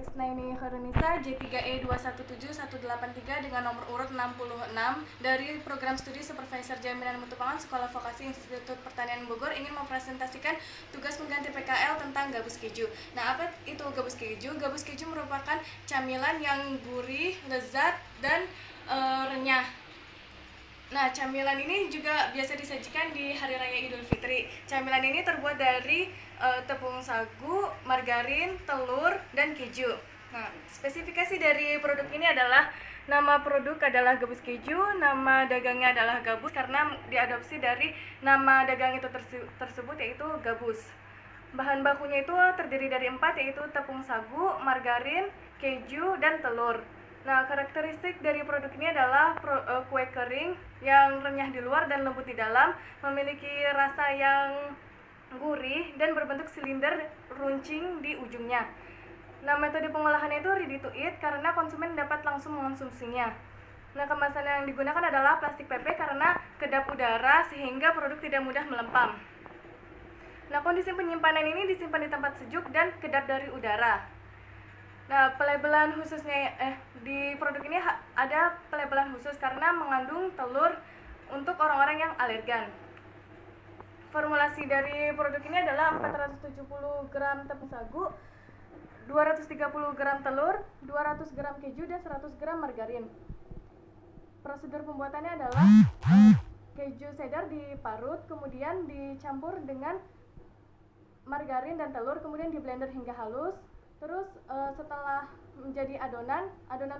Isnaini Khairunisa J3E217183 dengan nomor urut 66 dari program studi Supervisor Jaminan Mutu Pangan Sekolah Vokasi Institut Pertanian Bogor ingin mempresentasikan tugas pengganti PKL tentang gabus keju. Nah, apa itu gabus keju? Gabus keju merupakan camilan yang gurih, lezat, dan renyah. Nah, camilan ini juga biasa disajikan di Hari Raya Idul Fitri. Camilan ini terbuat dari tepung sagu, margarin, telur, dan keju. Nah, spesifikasi dari produk ini adalah nama produk adalah gabus keju, nama dagangnya adalah gabus karena diadopsi dari nama dagang itu tersebut yaitu gabus. Bahan bakunya itu terdiri dari 4 yaitu tepung sagu, margarin, keju, dan telur. Nah, karakteristik dari produk ini adalah kue kering yang renyah di luar dan lembut di dalam, memiliki rasa yang gurih dan berbentuk silinder runcing di ujungnya. Nah, metode pengolahannya itu ready to eat karena konsumen dapat langsung mengonsumsinya. Nah, kemasan yang digunakan adalah plastik PP karena kedap udara sehingga produk tidak mudah melempam. Nah, kondisi penyimpanan ini disimpan di tempat sejuk dan kedap dari udara. Nah, pelabelan khususnya di produk ini ada pelabelan khusus karena mengandung telur untuk orang-orang yang alergan. Formulasi dari produk ini adalah 470 gram tepung sagu, 230 gram telur, 200 gram keju, dan 100 gram margarin. Prosedur pembuatannya adalah keju cheddar diparut, kemudian dicampur dengan margarin dan telur, kemudian di blender hingga halus. Terus setelah menjadi adonan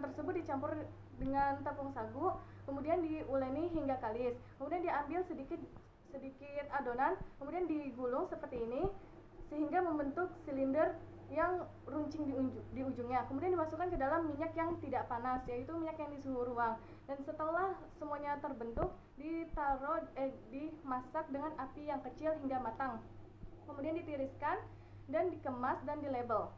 tersebut dicampur dengan tepung sagu, kemudian diuleni hingga kalis. Kemudian diambil sedikit adonan, kemudian digulung seperti ini sehingga membentuk silinder yang runcing di ujungnya. Kemudian dimasukkan ke dalam minyak yang tidak panas, yaitu minyak yang di suhu ruang. Dan setelah semuanya terbentuk, dimasak dengan api yang kecil hingga matang. Kemudian ditiriskan dan dikemas dan dilabel.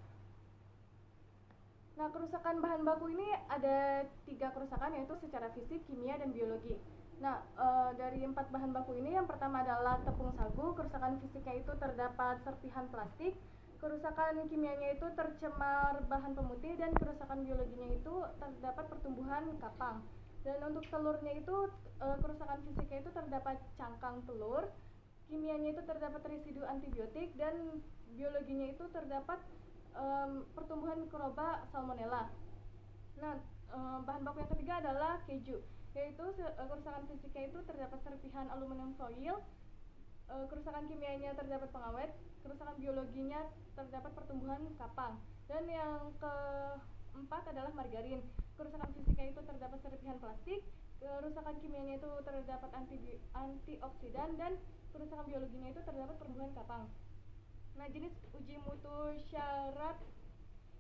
Nah, kerusakan bahan baku ini ada 3 kerusakan, yaitu secara fisik, kimia, dan biologi. Nah, dari 4 bahan baku ini, yang pertama adalah tepung sagu. Kerusakan fisiknya itu terdapat serpihan plastik, kerusakan kimianya itu tercemar bahan pemutih, dan kerusakan biologinya itu terdapat pertumbuhan kapang. Dan untuk telurnya itu, kerusakan fisiknya itu terdapat cangkang telur, kimianya itu terdapat residu antibiotik, dan biologinya itu terdapat pertumbuhan mikroba salmonella. Nah, bahan baku yang ketiga adalah keju, yaitu kerusakan fisiknya itu terdapat serpihan aluminium foil, kerusakan kimianya terdapat pengawet, kerusakan biologinya terdapat pertumbuhan kapang. Dan yang keempat adalah margarin. Kerusakan fisiknya itu terdapat serpihan plastik, kerusakan kimianya itu terdapat antioksidan, dan kerusakan biologinya itu terdapat pertumbuhan kapang. Nah, jenis uji mutu syarat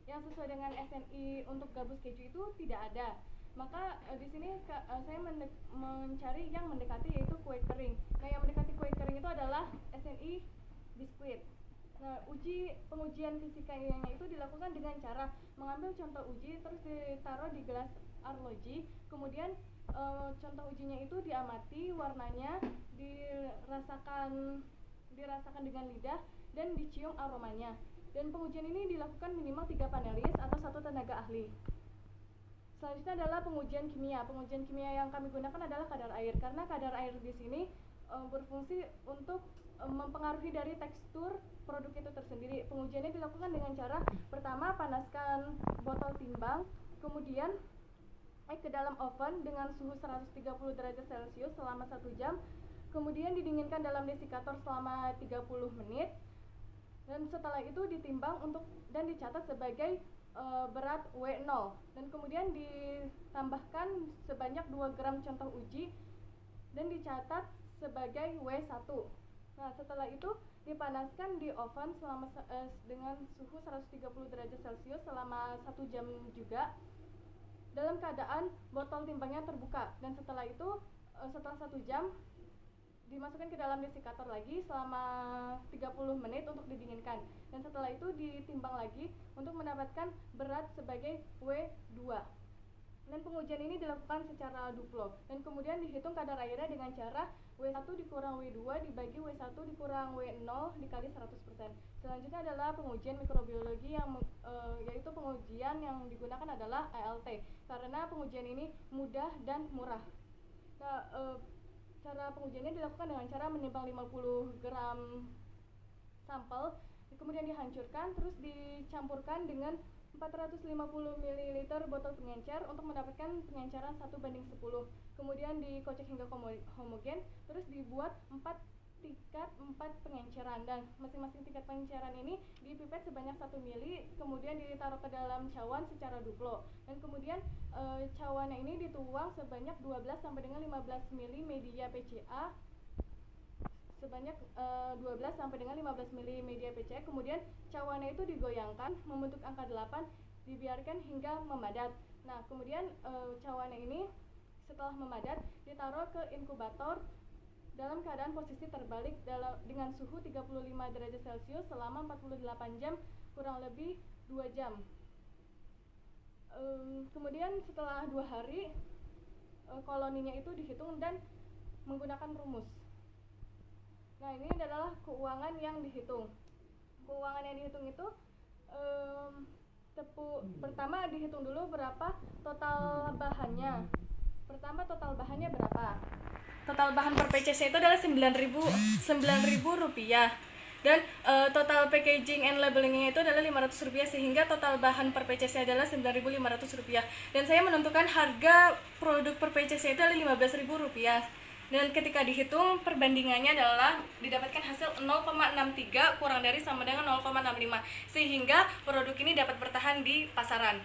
yang sesuai dengan SNI untuk gabus keju itu tidak ada. Maka di sini saya mencari yang mendekati, yaitu kue kering. Nah, yang mendekati kue kering itu adalah SNI biskuit. Nah, pengujian fisikanya itu dilakukan dengan cara mengambil contoh uji terus ditaruh di gelas arloji, kemudian contoh ujinya itu diamati, warnanya dirasakan dengan lidah dan dicium aromanya. Dan pengujian ini dilakukan minimal 3 panelis atau 1 tenaga ahli. Selanjutnya adalah pengujian kimia. Pengujian kimia yang kami gunakan adalah kadar air, karena kadar air di sini berfungsi untuk mempengaruhi dari tekstur produk itu tersendiri. Pengujiannya dilakukan dengan cara pertama panaskan botol timbang, kemudian ke dalam oven dengan suhu 130 derajat Celcius selama 1 jam, kemudian didinginkan dalam desikator selama 30 menit, dan setelah itu ditimbang dan dicatat sebagai berat W0, dan kemudian ditambahkan sebanyak 2 gram contoh uji dan dicatat sebagai W1. Nah, setelah itu dipanaskan di oven dengan suhu 130 derajat Celcius selama 1 jam juga, dalam keadaan botol timbangnya terbuka. Dan setelah itu setelah 1 jam dimasukkan ke dalam desikator lagi selama 30 menit untuk didinginkan, dan setelah itu ditimbang lagi untuk mendapatkan berat sebagai W2. Dan pengujian ini dilakukan secara duplo dan kemudian dihitung kadar airnya dengan cara W1 dikurang W2 dibagi W1 dikurang W0 dikali 100%. Selanjutnya adalah pengujian mikrobiologi yang yaitu pengujian yang digunakan adalah ALT karena pengujian ini mudah dan murah. Nah, cara pengujiannya dilakukan dengan cara menimbang 50 gram sampel, kemudian dihancurkan, terus dicampurkan dengan 450 ml botol pengencer untuk mendapatkan pengenceran 1:10. Kemudian dikocek hingga homogen, terus dibuat 4 pengenceran dan masing-masing tingkat pengenceran ini dipipet sebanyak 1 mili, kemudian ditaruh ke dalam cawan secara duplo dan kemudian cawannya ini dituang sebanyak 12 sampai dengan 15 mili media PCA sebanyak 12 sampai dengan 15 mili media PCA, kemudian cawannya itu digoyangkan membentuk angka 8, dibiarkan hingga memadat. Nah, kemudian cawannya ini setelah memadat ditaruh ke inkubator dalam keadaan posisi terbalik dengan suhu 35 derajat Celcius selama 48 jam kurang lebih 2 jam. Kemudian setelah 2 hari koloninya itu dihitung dan menggunakan rumus. Nah, ini adalah keuangan yang dihitung. Keuangan yang dihitung itu pertama dihitung dulu berapa total bahannya. Pertama total bahannya berapa? Total bahan per PCC itu adalah 9.000 rupiah. Dan total packaging and labelingnya itu adalah 500 rupiah sehingga total bahan per PCC adalah 9.500 rupiah. Dan saya menentukan harga produk per PCC itu adalah 15.000 rupiah. Dan ketika dihitung perbandingannya adalah didapatkan hasil 0,63 kurang dari sama dengan 0,65 sehingga produk ini dapat bertahan di pasaran.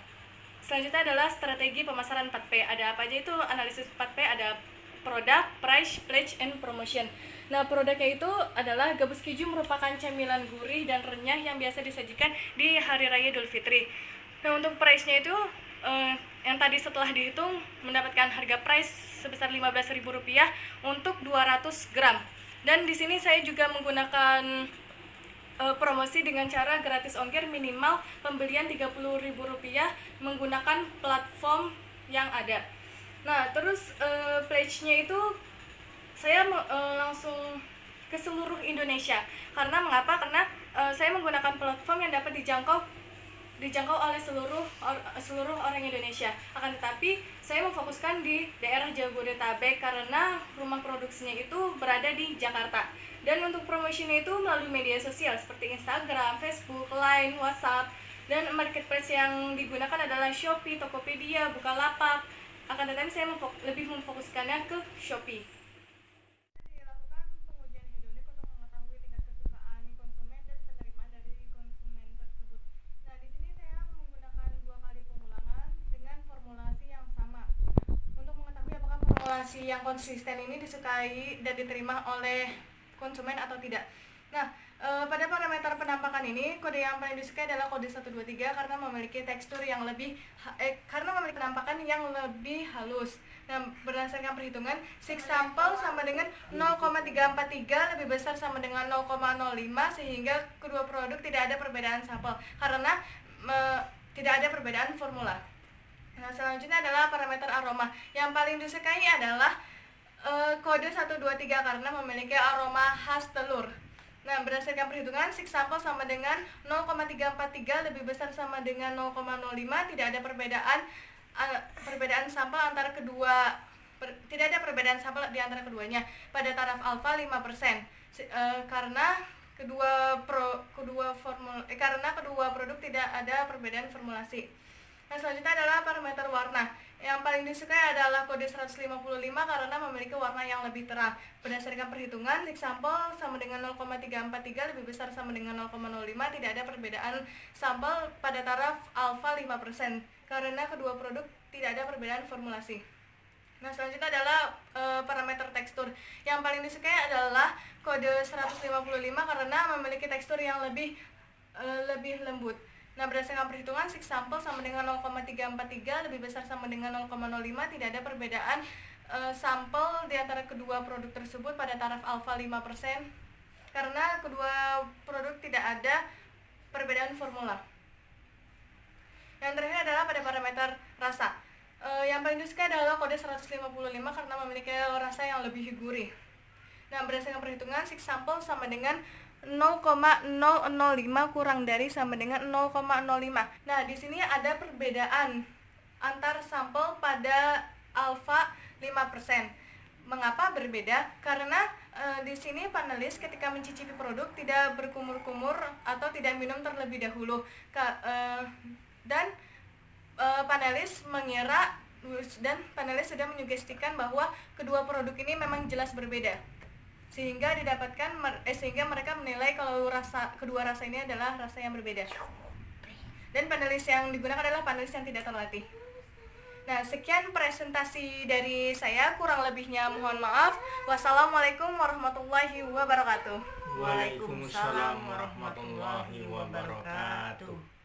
Selanjutnya adalah strategi pemasaran 4P. Ada apa aja itu analisis 4P? Ada produk, price, pledge, and promotion. Nah, produknya itu adalah gabus keju merupakan camilan gurih dan renyah yang biasa disajikan di Hari Raya Idul Fitri. Nah, untuk price-nya itu yang tadi setelah dihitung mendapatkan harga price sebesar Rp15.000 untuk 200 gram. Dan di sini saya juga menggunakan promosi dengan cara gratis ongkir minimal pembelian Rp30.000 menggunakan platform yang ada. Nah, terus pledge-nya itu saya langsung ke seluruh Indonesia. Karena mengapa? Karena saya menggunakan platform yang dapat dijangkau oleh seluruh orang Indonesia. Akan tetapi saya memfokuskan di daerah Jabodetabek karena rumah produksinya itu berada di Jakarta. Dan untuk promosinya itu melalui media sosial seperti Instagram, Facebook, Line, WhatsApp. Dan marketplace yang digunakan adalah Shopee, Tokopedia, Bukalapak. Akan tetapi saya lebih memfokuskannya ke Shopee. Formulasi yang konsisten ini disukai dan diterima oleh konsumen atau tidak. Nah, pada parameter penampakan ini kode yang paling disukai adalah kode 123 karena memiliki tekstur yang karena memiliki penampakan yang lebih halus. Nah, berdasarkan perhitungan, six sample sama dengan 0,343 lebih besar sama dengan 0,05 sehingga kedua produk tidak ada perbedaan sampel karena tidak ada perbedaan formula. Nah, selanjutnya adalah parameter aroma. Yang paling disukai adalah kode 123 karena memiliki aroma khas telur. Nah, berdasarkan perhitungan, six sample sama dengan 0,343 lebih besar sama dengan 0,05, tidak ada perbedaan sampel antara kedua tidak ada perbedaan sampel di antara keduanya pada taraf alfa 5%. Karena kedua produk tidak ada perbedaan formulasi. Nah, selanjutnya adalah parameter warna. Yang paling disukai adalah kode 155 karena memiliki warna yang lebih terang. Berdasarkan perhitungan, six sample sama dengan 0,343 lebih besar sama dengan 0,05, tidak ada perbedaan sampel pada taraf alfa 5% karena kedua produk tidak ada perbedaan formulasi. Nah, selanjutnya adalah parameter tekstur. Yang paling disukai adalah kode 155 karena memiliki tekstur yang lebih lembut. Nah, berdasarkan perhitungan, six sample sama dengan 0,343 lebih besar sama dengan 0,05, tidak ada perbedaan sampel di antara kedua produk tersebut pada taraf alfa 5% karena kedua produk tidak ada perbedaan formula. Yang terakhir adalah pada parameter rasa. Yang paling disukai adalah kode 155 karena memiliki rasa yang lebih gurih. Nah, berdasarkan perhitungan, six sampel sama dengan 0,005 kurang dari sama dengan 0,05. Nah, di sini ada perbedaan antar sampel pada alfa 5%. Mengapa berbeda? Karena di sini panelis ketika mencicipi produk tidak berkumur-kumur atau tidak minum terlebih dahulu. Panelis mengira dan panelis sudah menyugestikan bahwa kedua produk ini memang jelas berbeda. Sehingga mereka menilai kalau kedua rasa ini adalah rasa yang berbeda. Dan panelis yang digunakan adalah panelis yang tidak terlatih. Nah, sekian presentasi dari saya, kurang lebihnya mohon maaf. Wassalamualaikum warahmatullahi wabarakatuh. Waalaikumsalam warahmatullahi wabarakatuh.